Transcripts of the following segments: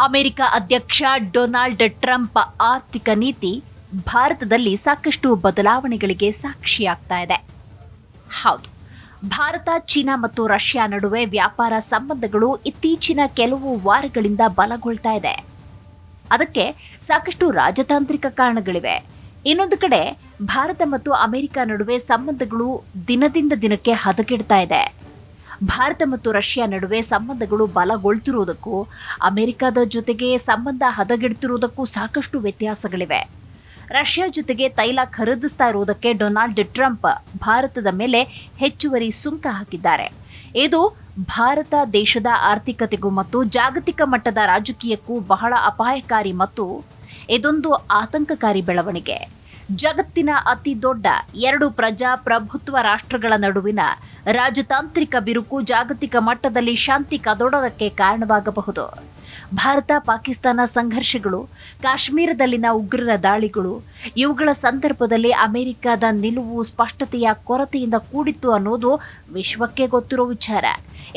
America ಅಧ್ಯಕ್ಷ Donald Trump ಆರ್ಥಿಕ ನೀತಿ ಭಾರತದಲ್ಲಿ ಸಾಕಷ್ಟು ಬದಲಾವಣೆಗಳಿಗೆ ಸಾಕ್ಷಿಯಾಗ್ತಾ ಇದೆ. ಹೌದು, ಭಾರತ, ಚೀನಾ ಮತ್ತು ರಷ್ಯಾ ನಡುವೆ ವ್ಯಾಪಾರ ಸಂಬಂಧಗಳು ಇತ್ತೀಚಿನ ಕೆಲವು ವಾರಗಳಿಂದ ಬಲಗೊಳ್ತಾ ಇದೆ. ಅದಕ್ಕೆ ಸಾಕಷ್ಟು ರಾಜತಾಂತ್ರಿಕ ಕಾರಣಗಳಿವೆ. ಇನ್ನೊಂದು ಕಡೆ ಭಾರತ ಮತ್ತು ಅಮೆರಿಕ ನಡುವೆ ಸಂಬಂಧಗಳು ದಿನದಿಂದ ದಿನಕ್ಕೆ ಹದಗೆಡ್ತಾ ಇದೆ. ಭಾರತ ಮತ್ತು ರಷ್ಯಾ ನಡುವೆ ಸಂಬಂಧಗಳು ಬಲಗೊಳ್ತಿರುವುದಕ್ಕೂ ಅಮೆರಿಕದ ಜೊತೆಗೆ ಸಂಬಂಧ ಹದಗೆಡ್ತಿರುವುದಕ್ಕೂ ಸಾಕಷ್ಟು ವ್ಯತ್ಯಾಸಗಳಿವೆ. ರಷ್ಯಾ ಜೊತೆಗೆ ತೈಲ ಖರೀದಿಸ್ತಾ ಇರುವುದಕ್ಕೆ ಡೊನಾಲ್ಡ್ ಟ್ರಂಪ್ ಭಾರತದ ಮೇಲೆ ಹೆಚ್ಚುವರಿ ಸುಂಕ ಹಾಕಿದ್ದಾರೆ. ಇದು ಭಾರತ ದೇಶದ ಆರ್ಥಿಕತೆಗೂ ಮತ್ತು ಜಾಗತಿಕ ಮಟ್ಟದ ರಾಜಕೀಯಕ್ಕೂ ಬಹಳ ಅಪಾಯಕಾರಿ ಮತ್ತು ಇದೊಂದು ಆತಂಕಕಾರಿ ಬೆಳವಣಿಗೆ. ಜಗತ್ತಿನ ಅತಿ ದೊಡ್ಡ ಎರಡು ಪ್ರಜಾಪ್ರಭುತ್ವ ರಾಷ್ಟ್ರಗಳ ನಡುವಿನ ರಾಜತಾಂತ್ರಿಕ ಬಿರುಕು ಜಾಗತಿಕ ಮಟ್ಟದಲ್ಲಿ ಶಾಂತಿ ಕದಡೋದಕ್ಕೆ ಕಾರಣವಾಗಬಹುದು. ಭಾರತ ಪಾಕಿಸ್ತಾನ ಸಂಘರ್ಷಗಳು, ಕಾಶ್ಮೀರದಲ್ಲಿನ ಉಗ್ರರ ದಾಳಿಗಳು, ಇವುಗಳ ಸಂದರ್ಭದಲ್ಲಿ ಅಮೆರಿಕದ ನಿಲುವು ಸ್ಪಷ್ಟತೆಯ ಕೊರತೆಯಿಂದ ಕೂಡಿತ್ತು ಅನ್ನೋದು ವಿಶ್ವಕ್ಕೆ ಗೊತ್ತಿರೋ ವಿಚಾರ.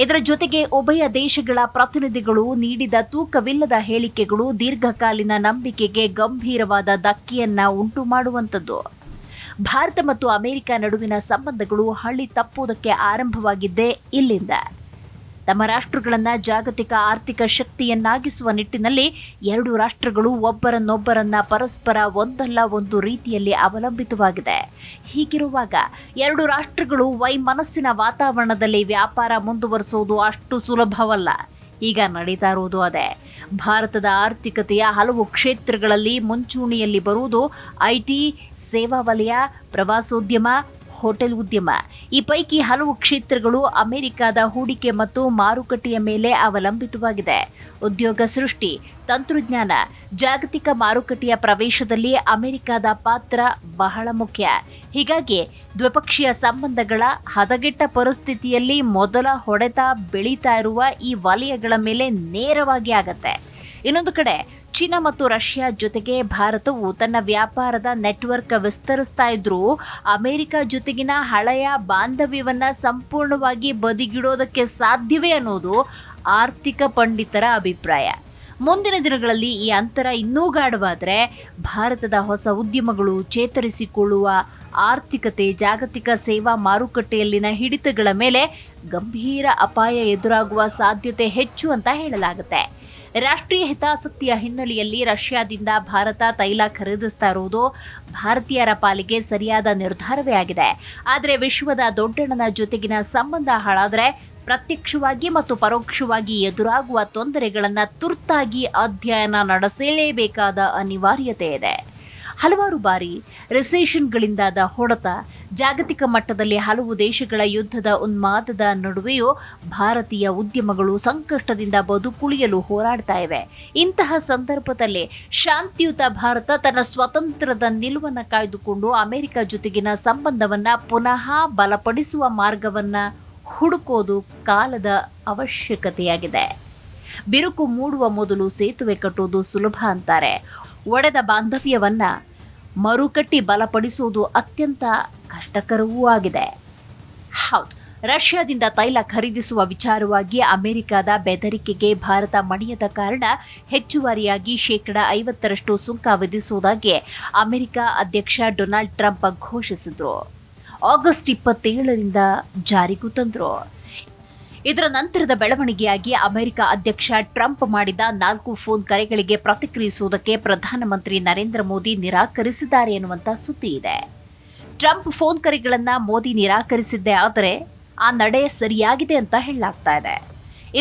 ಇದರ ಜೊತೆಗೆ ಉಭಯ ದೇಶಗಳ ಪ್ರತಿನಿಧಿಗಳು ನೀಡಿದ ತೂಕವಿಲ್ಲದ ಹೇಳಿಕೆಗಳು ದೀರ್ಘಕಾಲೀನ ನಂಬಿಕೆಗೆ ಗಂಭೀರವಾದ ಧಕ್ಕೆಯನ್ನ ಉಂಟು ಮಾಡುವಂಥದ್ದು. ಭಾರತ ಮತ್ತು ಅಮೆರಿಕ ನಡುವಿನ ಸಂಬಂಧಗಳು ಹಳ್ಳಿ ತಪ್ಪುವುದಕ್ಕೆ ಆರಂಭವಾಗಿದ್ದೇ ಇಲ್ಲಿಂದ. ತಮ್ಮ ರಾಷ್ಟ್ರಗಳನ್ನು ಜಾಗತಿಕ ಆರ್ಥಿಕ ಶಕ್ತಿಯನ್ನಾಗಿಸುವ ನಿಟ್ಟಿನಲ್ಲಿ ಎರಡು ರಾಷ್ಟ್ರಗಳು ಒಬ್ಬರನ್ನೊಬ್ಬರನ್ನ ಪರಸ್ಪರ ಒಂದಲ್ಲ ಒಂದು ರೀತಿಯಲ್ಲಿ ಅವಲಂಬಿತವಾಗಿದೆ. ಹೀಗಿರುವಾಗ ಎರಡು ರಾಷ್ಟ್ರಗಳು ವೈಮನಸ್ಸಿನ ವಾತಾವರಣದಲ್ಲಿ ವ್ಯಾಪಾರ ಮುಂದುವರಿಸುವುದು ಅಷ್ಟು ಸುಲಭವಲ್ಲ. ಈಗ ನಡೀತಾ ಇರುವುದು ಅದೇ. ಭಾರತದ ಆರ್ಥಿಕತೆಯ ಹಲವು ಕ್ಷೇತ್ರಗಳಲ್ಲಿ ಮುಂಚೂಣಿಯಲ್ಲಿ ಬರುವುದು ಐಟಿ, ಸೇವಾ ವಲಯ, ಪ್ರವಾಸೋದ್ಯಮ, ಹೋಟೆಲ್ ಉದ್ಯಮ. ಈ ಪೈಕಿ ಹಲವು ಕ್ಷೇತ್ರಗಳು ಅಮೆರಿಕದ ಹೂಡಿಕೆ ಮತ್ತು ಮಾರುಕಟ್ಟೆಯ ಮೇಲೆ ಅವಲಂಬಿತವಾಗಿದೆ. ಉದ್ಯೋಗ ಸೃಷ್ಟಿ, ತಂತ್ರಜ್ಞಾನ, ಜಾಗತಿಕ ಮಾರುಕಟ್ಟೆಯ ಪ್ರವೇಶದಲ್ಲಿ ಅಮೆರಿಕದ ಪಾತ್ರ ಬಹಳ ಮುಖ್ಯ. ಹೀಗಾಗಿ ದ್ವಿಪಕ್ಷೀಯ ಸಂಬಂಧಗಳ ಹದಗೆಟ್ಟ ಪರಿಸ್ಥಿತಿಯಲ್ಲಿ ಮೊದಲ ಹೊಡೆತ ಬೆಳೀತಾ ಇರುವ ಈ ವಲಯಗಳ ಮೇಲೆ ನೇರವಾಗಿ ಆಗತ್ತೆ. ಇನ್ನೊಂದು ಕಡೆ ಚೀನಾ ಮತ್ತು ರಷ್ಯಾ ಜೊತೆಗೆ ಭಾರತವು ತನ್ನ ವ್ಯಾಪಾರದ ನೆಟ್ವರ್ಕ್ ವಿಸ್ತರಿಸ್ತಾ ಇದ್ರೂ ಅಮೆರಿಕ ಜೊತೆಗಿನ ಹಳೆಯ ಬಾಂಧವ್ಯವನ್ನ ಸಂಪೂರ್ಣವಾಗಿ ಬದಿಗಿಡೋದಕ್ಕೆ ಸಾಧ್ಯವೇ ಅನ್ನೋದು ಆರ್ಥಿಕ ಪಂಡಿತರ ಅಭಿಪ್ರಾಯ. ಮುಂದಿನ ದಿನಗಳಲ್ಲಿ ಈ ಅಂತರ ಇನ್ನೂ ಗಾಢವಾದರೆ ಭಾರತದ ಹೊಸ ಉದ್ಯಮಗಳು ಚೇತರಿಸಿಕೊಳ್ಳುವ ಆರ್ಥಿಕತೆ, ಜಾಗತಿಕ ಸೇವಾ ಮಾರುಕಟ್ಟೆಯಲ್ಲಿನ ಹಿಡಿತಗಳ ಮೇಲೆ ಗಂಭೀರ ಅಪಾಯ ಎದುರಾಗುವ ಸಾಧ್ಯತೆ ಹೆಚ್ಚು ಅಂತ ಹೇಳಲಾಗುತ್ತೆ. ರಾಷ್ಟ್ರೀಯ ಹಿತಾಸಕ್ತಿಯ ಹಿನ್ನೆಲೆಯಲ್ಲಿ ರಷ್ಯಾದಿಂದ ಭಾರತ ತೈಲ ಖರೀದಿಸ್ತಾ ಇರುವುದು ಭಾರತೀಯರ ಪಾಲಿಗೆ ಸರಿಯಾದ ನಿರ್ಧಾರವೇ ಆಗಿದೆ. ಆದರೆ ವಿಶ್ವದ ದೊಡ್ಡಣ್ಣನ ಜೊತೆಗಿನ ಸಂಬಂಧ ಹಾಳಾದರೆ ಪ್ರತ್ಯಕ್ಷವಾಗಿ ಮತ್ತು ಪರೋಕ್ಷವಾಗಿ ಎದುರಾಗುವ ತೊಂದರೆಗಳನ್ನು ತುರ್ತಾಗಿ ಅಧ್ಯಯನ ನಡೆಸಲೇಬೇಕಾದ ಅನಿವಾರ್ಯತೆ ಇದೆ. ಹಲವಾರು ಬಾರಿ ರಿಸೆಷನ್ಗಳಿಂದಾದ ಹೊಡೆತ, ಜಾಗತಿಕ ಮಟ್ಟದಲ್ಲಿ ಹಲವು ದೇಶಗಳ ಯುದ್ಧದ ಉನ್ಮಾದದ ನಡುವೆಯೂ ಭಾರತೀಯ ಉದ್ಯಮಗಳು ಸಂಕಷ್ಟದಿಂದ ಬದುಕುಳಿಯಲು ಹೋರಾಡ್ತಾ ಇವೆ. ಇಂತಹ ಸಂದರ್ಭದಲ್ಲಿ ಶಾಂತಿಯುತ ಭಾರತ ತನ್ನ ಸ್ವತಂತ್ರದ ನಿಲುವನ್ನು ಕಾಯ್ದುಕೊಂಡು ಅಮೆರಿಕ ಜೊತೆಗಿನ ಸಂಬಂಧವನ್ನ ಪುನಃ ಬಲಪಡಿಸುವ ಮಾರ್ಗವನ್ನ ಹುಡುಕೋದು ಕಾಲದ ಅವಶ್ಯಕತೆಯಾಗಿದೆ. ಬಿರುಕು ಮೂಡುವ ಮೊದಲು ಸೇತುವೆ ಕಟ್ಟುವುದು ಸುಲಭ ಅಂತಾರೆ. ಒಡೆದ ಬಾಂಧವ್ಯವನ್ನ ಮರುಕಟ್ಟಿ ಬಲಪಡಿಸುವುದು ಅತ್ಯಂತ ಕಷ್ಟಕರವೂ ಆಗಿದೆ. ಹೌದು, ರಷ್ಯಾದಿಂದ ತೈಲ ಖರೀದಿಸುವ ವಿಚಾರವಾಗಿ ಅಮೆರಿಕದ ಬೆದರಿಕೆಗೆ ಭಾರತ ಮಣಿಯದ ಕಾರಣ ಹೆಚ್ಚುವರಿಯಾಗಿ 50% ಸುಂಕ ವಿಧಿಸುವುದಾಗಿ ಅಮೆರಿಕ ಅಧ್ಯಕ್ಷ ಡೊನಾಲ್ಡ್ ಟ್ರಂಪ್ ಘೋಷಿಸಿದ್ರು. ಆಗಸ್ಟ್ 27ರಿಂದ ಜಾರಿಗೂ ತಂದ್ರು. ಇದರ ನಂತರದ ಬೆಳವಣಿಗೆಯಾಗಿ ಅಮೆರಿಕ ಅಧ್ಯಕ್ಷ ಟ್ರಂಪ್ ಮಾಡಿದ 4 ಫೋನ್ ಕರೆಗಳಿಗೆ ಪ್ರತಿಕ್ರಿಯಿಸುವುದಕ್ಕೆ ಪ್ರಧಾನಮಂತ್ರಿ ನರೇಂದ್ರ ಮೋದಿ ನಿರಾಕರಿಸಿದ್ದಾರೆ ಎನ್ನುವಂತ ಸುದ್ದಿ ಇದೆ. ಟ್ರಂಪ್ ಫೋನ್ ಕರೆಗಳನ್ನು ಮೋದಿ ನಿರಾಕರಿಸಿದ್ದೇ ಆದರೆ ಆ ನಡೆ ಸರಿಯಾಗಿದೆ ಅಂತ ಹೇಳಲಾಗ್ತಾ ಇದೆ.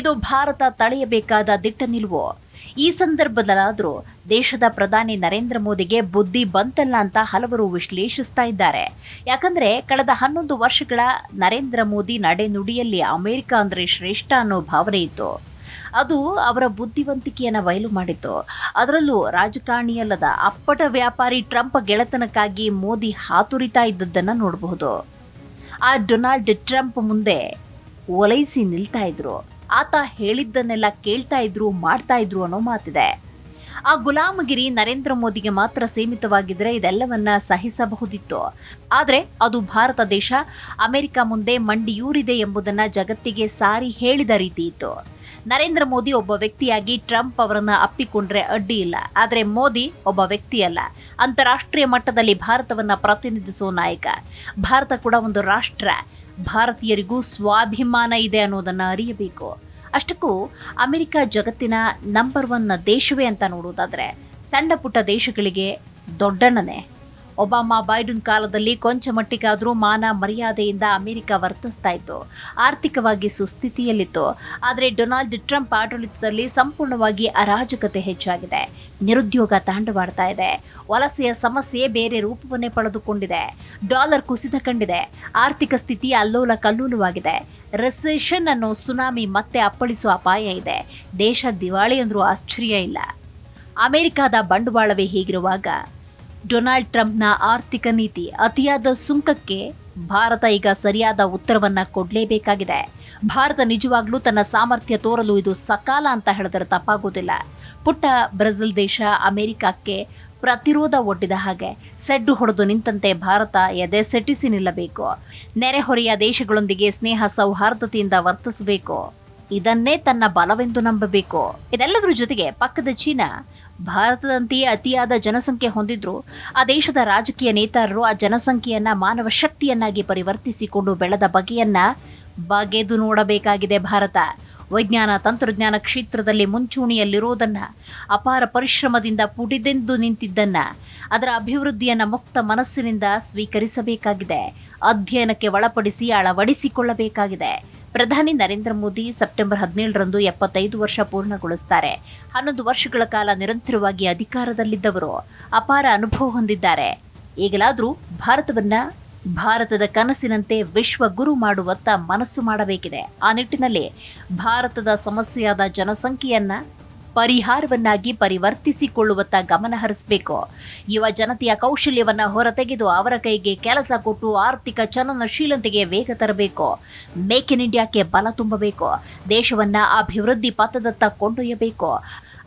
ಇದು ಭಾರತ ತಳೆಯಬೇಕಾದ ದಿಟ್ಟ ನಿಲುವು. ಈ ಸಂದರ್ಭದಲ್ಲಾದರೂ ದೇಶದ ಪ್ರಧಾನಿ ನರೇಂದ್ರ ಮೋದಿಗೆ ಬುದ್ಧಿ ಬಂತಲ್ಲ ಅಂತ ಹಲವರು ವಿಶ್ಲೇಷಿಸ್ತಾ ಇದ್ದಾರೆ. ಯಾಕಂದ್ರೆ ಕಳೆದ 11 ವರ್ಷಗಳ ನರೇಂದ್ರ ಮೋದಿ ನಡೆನುಡಿಯಲ್ಲಿ ಅಮೆರಿಕ ಅಂದ್ರೆ ಶ್ರೇಷ್ಠ ಅನ್ನೋ ಭಾವನೆ ಇತ್ತು. ಅದು ಅವರ ಬುದ್ಧಿವಂತಿಕೆಯನ್ನು ಬಯಲು ಮಾಡಿತ್ತು. ಅದರಲ್ಲೂ ರಾಜಕಾರಣಿಯಲ್ಲದ ಅಪ್ಪಟ ವ್ಯಾಪಾರಿ ಟ್ರಂಪ್ ಗೆಳೆತನಕ್ಕಾಗಿ ಮೋದಿ ಹಾತುರಿತಾ ಇದ್ದದ್ದನ್ನು ನೋಡಬಹುದು. ಆ ಡೊನಾಲ್ಡ್ ಟ್ರಂಪ್ ಮುಂದೆ ಓಲೈಸಿ ನಿಲ್ತಾ ಇದ್ರು. ಆತ ಹೇಳಿದ್ದನ್ನೆಲ್ಲ ಕೇಳ್ತಾ ಇದ್ರು, ಮಾಡ್ತಾ ಇದ್ರು ಅನ್ನೋ ಮಾತಿದೆ. ಆ ಗುಲಾಮಗಿರಿ ನರೇಂದ್ರ ಮೋದಿಗೆ ಮಾತ್ರ ಸೀಮಿತವಾಗಿದ್ರೆ ಇದೆಲ್ಲವನ್ನ ಸಹಿಸಬಹುದಿತ್ತು. ಆದರೆ ಅದು ಭಾರತ ದೇಶ ಅಮೆರಿಕ ಮುಂದೆ ಮಂಡಿಯೂರಿದೆ ಎಂಬುದನ್ನ ಜಗತ್ತಿಗೆ ಸಾರಿ ಹೇಳಿದ ರೀತಿ ಇತ್ತು. ನರೇಂದ್ರ ಮೋದಿ ಒಬ್ಬ ವ್ಯಕ್ತಿಯಾಗಿ ಟ್ರಂಪ್ ಅವರನ್ನ ಅಪ್ಪಿಕೊಂಡ್ರೆ ಅಡ್ಡಿ ಇಲ್ಲ. ಆದರೆ ಮೋದಿ ಒಬ್ಬ ವ್ಯಕ್ತಿಯಲ್ಲ, ಅಂತಾರಾಷ್ಟ್ರೀಯ ಮಟ್ಟದಲ್ಲಿ ಭಾರತವನ್ನ ಪ್ರತಿನಿಧಿಸುವ ನಾಯಕ. ಭಾರತ ಕೂಡ ಒಂದು ರಾಷ್ಟ್ರ. ಭಾರತೀಯರಿಗೂ ಸ್ವಾಭಿಮಾನ ಇದೆ ಅನ್ನೋದನ್ನ ಅರಿಯಬೇಕು. ಅಷ್ಟಕ್ಕೂ ಅಮೆರಿಕ ಜಗತ್ತಿನ ನಂಬರ್ 1 ದೇಶವೇ ಅಂತ ನೋಡೋದಾದ್ರೆ ಸಣ್ಣ ಪುಟ್ಟ ದೇಶಗಳಿಗೆ ದೊಡ್ಡಣ್ಣನೆ. ಒಬಾಮಾ ಬೈಡನ್ ಕಾಲದಲ್ಲಿ ಕೊಂಚ ಮಟ್ಟಿಗಾದರೂ ಮಾನ ಮರ್ಯಾದೆಯಿಂದ ಅಮೆರಿಕ ವರ್ತಿಸ್ತಾ ಇತ್ತು, ಆರ್ಥಿಕವಾಗಿ ಸುಸ್ಥಿತಿಯಲ್ಲಿತ್ತು. ಆದರೆ ಡೊನಾಲ್ಡ್ ಟ್ರಂಪ್ ಆಡಳಿತದಲ್ಲಿ ಸಂಪೂರ್ಣವಾಗಿ ಅರಾಜಕತೆ ಹೆಚ್ಚಾಗಿದೆ. ನಿರುದ್ಯೋಗ ತಾಂಡವಾಡ್ತಾ ಇದೆ. ವಲಸೆಯ ಸಮಸ್ಯೆ ಬೇರೆ ರೂಪವನ್ನೇ ಪಡೆದುಕೊಂಡಿದೆ. ಡಾಲರ್ ಕುಸಿತ ಕಂಡಿದೆ. ಆರ್ಥಿಕ ಸ್ಥಿತಿ ಅಲ್ಲೋಲ ಕಲ್ಲೋಲವಾಗಿದೆ. ರಿಸೆಷನ್ ಅನ್ನೋ ಸುನಾಮಿ ಮತ್ತೆ ಅಪ್ಪಳಿಸುವ ಅಪಾಯ ಇದೆ. ದೇಶ ದಿವಾಳಿ ಅಂದ್ರೂ ಆಶ್ಚರ್ಯ ಇಲ್ಲ. ಅಮೆರಿಕದ ಬಂಡವಾಳವೇ ಹೀಗಿರುವಾಗ ಡೊನಾಲ್ಡ್ ಟ್ರಂಪ್ನ ಆರ್ಥಿಕ ನೀತಿ, ಅತಿಯಾದ ಸುಂಕಕ್ಕೆ ಭಾರತ ಈಗ ಸರಿಯಾದ ಉತ್ತರವನ್ನ ಕೊಡಲೇಬೇಕಾಗಿದೆ. ಭಾರತ ನಿಜವಾಗ್ಲೂ ತನ್ನ ಸಾಮರ್ಥ್ಯ ತೋರಲು ಇದು ಸಕಾಲ ಅಂತ ಹೇಳಿದರೆ ತಪ್ಪಾಗೋದಿಲ್ಲ. ಪುಟ್ಟ ಬ್ರೆಜಿಲ್ ದೇಶ ಅಮೆರಿಕಕ್ಕೆ ಪ್ರತಿರೋಧ ಒಡ್ಡಿದ ಹಾಗೆ ಸೆಡ್ಡು ಹೊಡೆದು ನಿಂತಂತೆ ಭಾರತ ಎದೆ ಸೆಟ್ಟಿಸಿ ನಿಲ್ಲಬೇಕು. ನೆರೆಹೊರೆಯ ದೇಶಗಳೊಂದಿಗೆ ಸ್ನೇಹ ಸೌಹಾರ್ದತೆಯಿಂದ ವರ್ತಿಸಬೇಕು. ಇದನ್ನೇ ತನ್ನ ಬಲವೆಂದು ನಂಬಬೇಕು. ಇದೆಲ್ಲದರ ಜೊತೆಗೆ ಪಕ್ಕದ ಚೀನಾ ಭಾರತದಂತೆಯೇ ಅತಿಯಾದ ಜನಸಂಖ್ಯೆ ಹೊಂದಿದ್ರು ಆ ದೇಶದ ರಾಜಕೀಯ ನೇತಾರರು ಆ ಜನಸಂಖ್ಯೆಯನ್ನ ಮಾನವ ಶಕ್ತಿಯನ್ನಾಗಿ ಪರಿವರ್ತಿಸಿಕೊಂಡು ಬೆಳೆದ ಬಗೆಯನ್ನ ಬಗೆದು ನೋಡಬೇಕಾಗಿದೆ. ಭಾರತ ವಿಜ್ಞಾನ ತಂತ್ರಜ್ಞಾನ ಕ್ಷೇತ್ರದಲ್ಲಿ ಮುಂಚೂಣಿಯಲ್ಲಿರುವುದನ್ನ, ಅಪಾರ ಪರಿಶ್ರಮದಿಂದ ಪುಟಿದೆಂದು ನಿಂತಿದ್ದನ್ನ, ಅದರ ಅಭಿವೃದ್ಧಿಯನ್ನ ಮುಕ್ತ ಮನಸ್ಸಿನಿಂದ ಸ್ವೀಕರಿಸಬೇಕಾಗಿದೆ. ಅಧ್ಯಯನಕ್ಕೆ ಒಳಪಡಿಸಿ ಅಳವಡಿಸಿಕೊಳ್ಳಬೇಕಾಗಿದೆ. ಪ್ರಧಾನಿ ನರೇಂದ್ರ ಮೋದಿ ಸೆಪ್ಟೆಂಬರ್ 17ರಂದು 75 ವರ್ಷ ಪೂರ್ಣಗೊಳಿಸುತ್ತಾರೆ. 11 ವರ್ಷಗಳ ಕಾಲ ನಿರಂತರವಾಗಿ ಅಧಿಕಾರದಲ್ಲಿದ್ದವರು, ಅಪಾರ ಅನುಭವ ಹೊಂದಿದ್ದಾರೆ. ಈಗಲಾದರೂ ಭಾರತದ ಕನಸಿನಂತೆ ವಿಶ್ವಗುರು ಮಾಡುವತ್ತ ಮನಸ್ಸು ಮಾಡಬೇಕಿದೆ. ಆ ನಿಟ್ಟಿನಲ್ಲಿ ಭಾರತದ ಸಮಸ್ಯೆಯಾದ ಜನಸಂಖ್ಯೆಯನ್ನ ಪರಿಹಾರವನ್ನಾಗಿ ಪರಿವರ್ತಿಸಿಕೊಳ್ಳುವತ್ತ ಗಮನ ಹರಿಸಬೇಕು. ಯುವ ಜನತೆಯ ಕೌಶಲ್ಯವನ್ನ ಹೊರತೆಗೆದು ಅವರ ಕೈಗೆ ಕೆಲಸ ಕೊಟ್ಟು ಆರ್ಥಿಕ ಚಲನಶೀಲತೆಗೆ ವೇಗ ತರಬೇಕು. ಮೇಕ್ ಇನ್ ಇಂಡಿಯಾಕ್ಕೆ ಬಲ ತುಂಬಬೇಕು. ದೇಶವನ್ನ ಅಭಿವೃದ್ಧಿ ಪಥದತ್ತ ಕೊಂಡೊಯ್ಯಬೇಕು.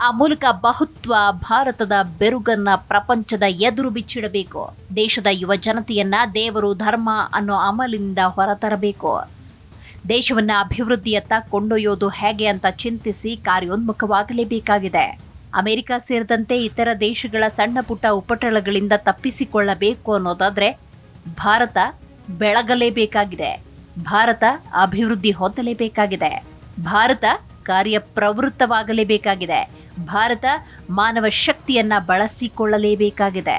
ಆ ಮೂಲಕ ಬಹುತ್ವ ಭಾರತದ ಬೆರುಗನ್ನ ಪ್ರಪಂಚದ ಎದುರು ಬಿಚ್ಚಿಡಬೇಕು. ದೇಶದ ಯುವ ಜನತೆಯನ್ನ ದೇವರು ಧರ್ಮ ಅನ್ನೋ ಅಮಲಿನಿಂದ ಹೊರತರಬೇಕು. ದೇಶವನ್ನ ಅಭಿವೃದ್ಧಿಯತ್ತ ಕೊಂಡೊಯ್ಯೋದು ಹೇಗೆ ಅಂತ ಚಿಂತಿಸಿ ಕಾರ್ಯೋನ್ಮುಖವಾಗಲೇಬೇಕಾಗಿದೆ. ಅಮೆರಿಕ ಸೇರಿದಂತೆ ಇತರ ದೇಶಗಳ ಸಣ್ಣ ಪುಟ್ಟ ಉಪಟಳಗಳಿಂದ ತಪ್ಪಿಸಿಕೊಳ್ಳಬೇಕು ಅನ್ನೋದಾದ್ರೆ ಭಾರತ ಬೆಳಗಲೇಬೇಕಾಗಿದೆ. ಭಾರತ ಅಭಿವೃದ್ಧಿ ಹೊಂದಲೇಬೇಕಾಗಿದೆ. ಭಾರತ ಕಾರ್ಯಪ್ರವೃತ್ತವಾಗಲೇಬೇಕಾಗಿದೆ. ಭಾರತ ಮಾನವ ಶಕ್ತಿಯನ್ನ ಬಳಸಿಕೊಳ್ಳಲೇಬೇಕಾಗಿದೆ.